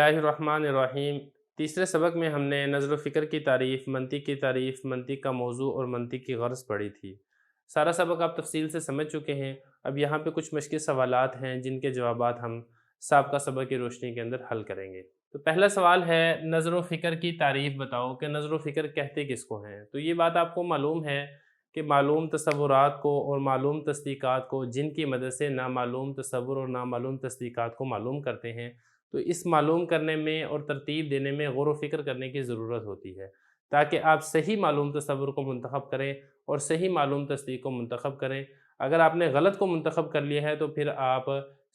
बिस्मिल्लाहिर्रहमानिर्रहीम। तीसरे सबक में हमने नज़र व फ़िक्र की तारीफ़, मंतिक़ की तारीफ़, मंतिक़ का मौज़ू और मंतिक़ की ग़र्ज़ पढ़ी थी। सारा सबक आप तफ़सील से समझ चुके हैं। अब यहाँ पे कुछ मश्क़ी सवालात हैं जिनके जवाबात हम साबक़ा सबक की रोशनी के अंदर हल करेंगे। तो पहला सवाल है, नज़र व फ़िक्र की तारीफ़ बताओ कि नज़र व फ़िक्र कहते किसको हैं। तो ये बात आपको मालूम है कि मालूम तसव्वुरात को और मालूम तस्दीक़ात को जिनकी मदद से नामालूम तसव्वुर और नामालूम तस्दीक़ात को मालूम करते हैं, तो इस मालूम करने में और तरतीब देने में गौर व फ़िक्र करने की ज़रूरत होती है, ताकि आप सही मालूम तसव्वुर को मुंतख़ब करें और सही मालूम तस्दीक़ को मुंतख़ब करें। अगर आपने गलत को मुंतख़ब कर लिया है तो फिर आप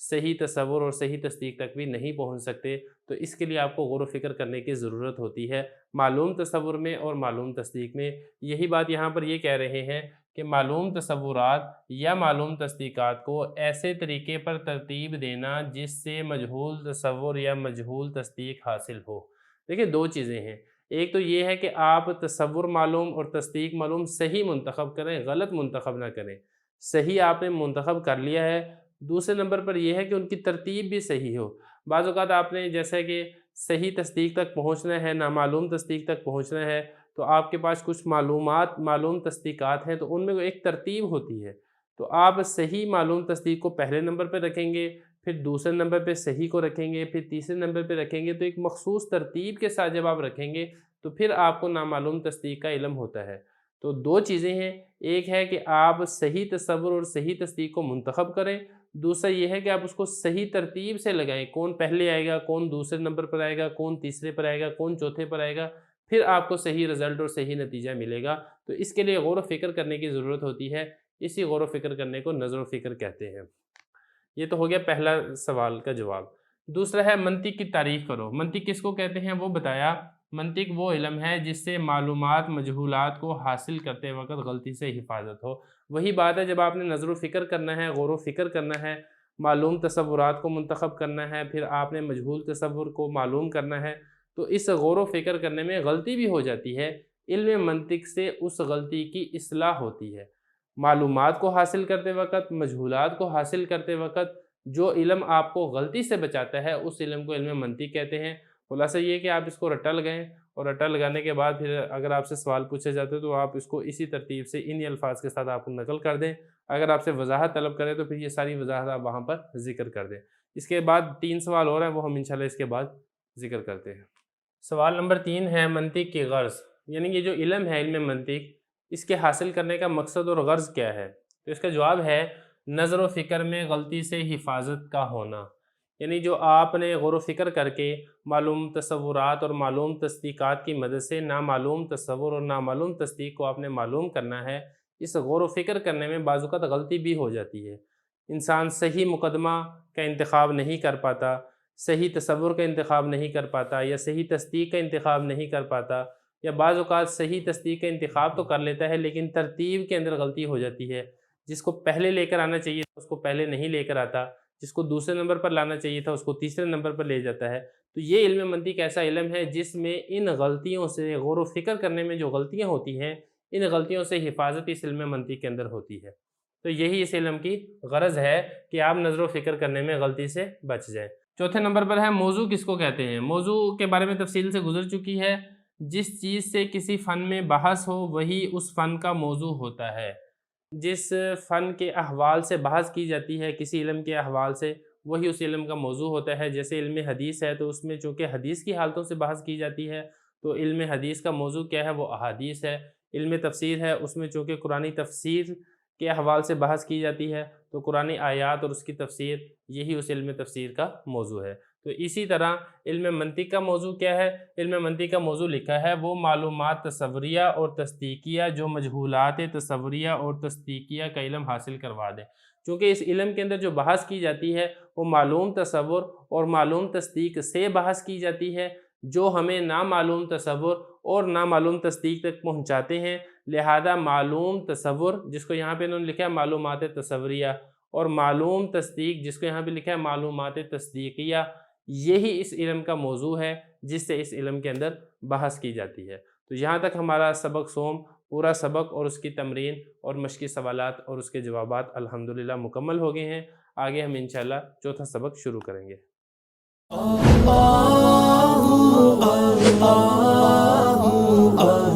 सही तसव्वुर और सही तस्दीक़ तक भी नहीं पहुँच सकते। तो इसके लिए आपको गौर व फ़िक्र करने की ज़रूरत होती है मालूम तसव्वुर में और मालूम तस्दीक़ में। यही बात यहाँ पर ये कह रहे हैं कि मालूम तसव्वुरात या मालूम तस्दीक़ात को ऐसे तरीके पर तरतीब देना जिससे मजहूल तसव्वुर या मजहूल तस्दीक़ हासिल हो। देखिए, दो चीज़ें हैं। एक तो ये है कि आप तसव्वुर मालूम और तस्दीक़ मालूम सही मुंतख़ब करें, गलत मुंतख़ब ना करें। सही आपने मुंतख़ब कर लिया है। दूसरे नंबर पर यह है कि उनकी तरतीब भी सही हो। बाज़ औक़ात आपने जैसे कि सही तस्दीक़ तक पहुँचना है, नामालूम तस्दीक़ तक पहुँचना है, तो आपके पास कुछ मालूमात मालूम तस्दीक़ात हैं, तो उनमें एक तरतीब होती है। तो आप सही मालूम तस्दीक़ को पहले नंबर पे रखेंगे, फिर दूसरे नंबर पे सही को रखेंगे, फिर तीसरे नंबर पे रखेंगे। तो एक मख़सूस तरतीब के साथ जब आप रखेंगे तो फिर आपको नामालूम तस्दीक़ का इल्म होता है। तो दो चीज़ें हैं, एक है कि आप सही तसव्वुर और सही तस्दीक़ को मुंतख़ब करें, दूसरा ये है कि आप उसको सही तरतीब से लगाएँ। कौन पहले आएगा, कौन दूसरे नंबर पर आएगा, कौन तीसरे पर आएगा, कौन चौथे पर आएगा, फिर आपको सही रिज़ल्ट और सही नतीजा मिलेगा। तो इसके लिए गौर व फ़िक्र करने की ज़रूरत होती है। इसी गौर व फ़िक्र करने को नज़र व फ़िक्र कहते हैं। ये तो हो गया पहला सवाल का जवाब। दूसरा है, मंतिक़ की तारीफ़ करो। मंतिक़ किसको कहते हैं वो बताया। मंतिक़ वो इल्म है जिससे मालूमात मजहूलात को हासिल करते वक़्त गलती से हिफाजत हो। वही बात है, जब आपने नज़र व फ़िक्र करना है, गौर व फ़िक्र करना है, मालूम तसव्वुरात को मुंतख़ब करना है, फिर आपने मजहूल तसव्वुर को मालूम करना है, तो इस गौर व फ़िक्र करने में गलती भी हो जाती है। इल्म मंतिक़ से उस गलती की इस्लाह होती है। मालूमात को हासिल करते वक़्त, मजहूलात को हासिल करते वक़्त जो इल्म आपको गलती से बचाता है, उस इल्म को इल्म मंतिक़ कहते हैं। खुलासा ये है कि आप इसको रटा लगाएँ और रटा लगाने के बाद फिर अगर आपसे सवाल पूछे जाते हैं तो आप इसको इसी तरतीब से इन्हीं अल्फ़ाज़ के साथ आप नकल कर दें। अगर आपसे वज़ाहत तलब करें तो फिर ये सारी वज़ाहत आप वहाँ पर ज़िक्र कर दें। इसके बाद 3 सवाल और हैं, वो हम इंशाअल्लाह इसके बाद ज़िक्र करते हैं। सवाल नंबर 3 है, मंतिक़ की ग़र्ज़, यानी ये जो इल्म है इल्म मंतिक़, इसके हासिल करने का मकसद और ग़र्ज़ क्या है। तो इसका जवाब है, नज़र व फ़िक्र में गलती से हिफाजत का होना। यानी जो आपने गौर व फ़िक्र करके मालूम तसव्वुरात और मालूम तस्दीक़ात की मदद से नामालूम तसव्वुर और नामालूम तस्दीक़ को आपने मालूम करना है, इस गौर व फ़िक्र करने में बाज़ औक़ात गलती भी हो जाती है। इंसान सही मुक़दमा का इंतख़ाब नहीं कर पाता, सही तसव्वुर का इंतख़ाब नहीं कर पाता, या सही तस्दीक़ का इंतख़ाब नहीं कर पाता, या बाज़ औक़ात सही तस्दीक़ का इंतख़ाब तो कर लेता है लेकिन तरतीब के अंदर गलती हो जाती है। जिसको पहले लेकर आना चाहिए था उसको पहले नहीं लेकर आता, जिसको दूसरे नंबर पर लाना चाहिए था उसको तीसरे नंबर पर ले जाता है। तो ये इल्म मंतिक़ ऐसा इल्म है जिसमें इन गलतियों से गौर व फ़िक्र करने में जो गलतियाँ होती हैं, इन गलतियों से हिफाजत इस इल्म मंतिक़ के अंदर होती है। तो यही इस इल्म की ग़रज़ है कि आप नज़र व फ़िक्र करने में गलती से बच जाएँ। चौथे नंबर पर है, मौज़ू किसको कहते हैं। मौज़ू के बारे में तफ़सील से गुज़र चुकी है। जिस चीज़ से किसी फ़न में बहस हो वही उस फ़न का मौज़ू होता है। जिस फ़न के अहवाल से बहस की जाती है, किसी इल्म के अहवाल से, वही उस इल्म का मौज़ू होता है। जैसे इल्म हदीस है तो उसमें चूँकि हदीस की हालतों से बहस की जाती है, तो इल्म हदीस का मौज़ू क्या है, वो अहादीस है। इल्म तफ़सीर है, उसमें चूँकि कुरानी तफ़सीर के अहवाल से बहस की जाती है, तो कुरानी आयात और उसकी तफ़सीर, यही उस इल्म तफ़सीर का मौज़ू है। तो इसी तरह इल्म मंतिक़ का मौज़ू क्या है। इल्म मंतिक़ का मौज़ू लिखा है, वो मालूमात तसव्वुरिया और तस्दीक़िया जो मजहूलात तसव्वुरिया और तस्दीक़िया का इल्म हासिल करवा दें। चूँकि इस इल्म के अंदर जो बहस की जाती है वो मालूम तसव्वुर और मालूम तस्दीक़ से बहस की जाती है, जो हमें नामालूम तसव्वुर और नामालूम तस्दीक़ तक पहुँचाते हैं। लिहाजा मालूम तसव्वुर, जिसको यहाँ पे इन्होंने लिखा है मालूमात तसव्वुरिया, और मालूम तस्दीक़, जिसको यहाँ पे लिखा है मालूमात तस्दीक़िया, यही इस इल्म का मौज़ू है जिससे इस इल्म के अंदर बहस की जाती है। तो यहाँ तक हमारा सबक सोम, पूरा सबक और उसकी तमरीन और मश्क़ी सवालात और उसके जवाबात अल्हम्दुलिल्लाह मुकम्मल हो गए हैं। आगे हम इंशाअल्लाह चौथा सबक शुरू करेंगे। اللہ اللہ اللہ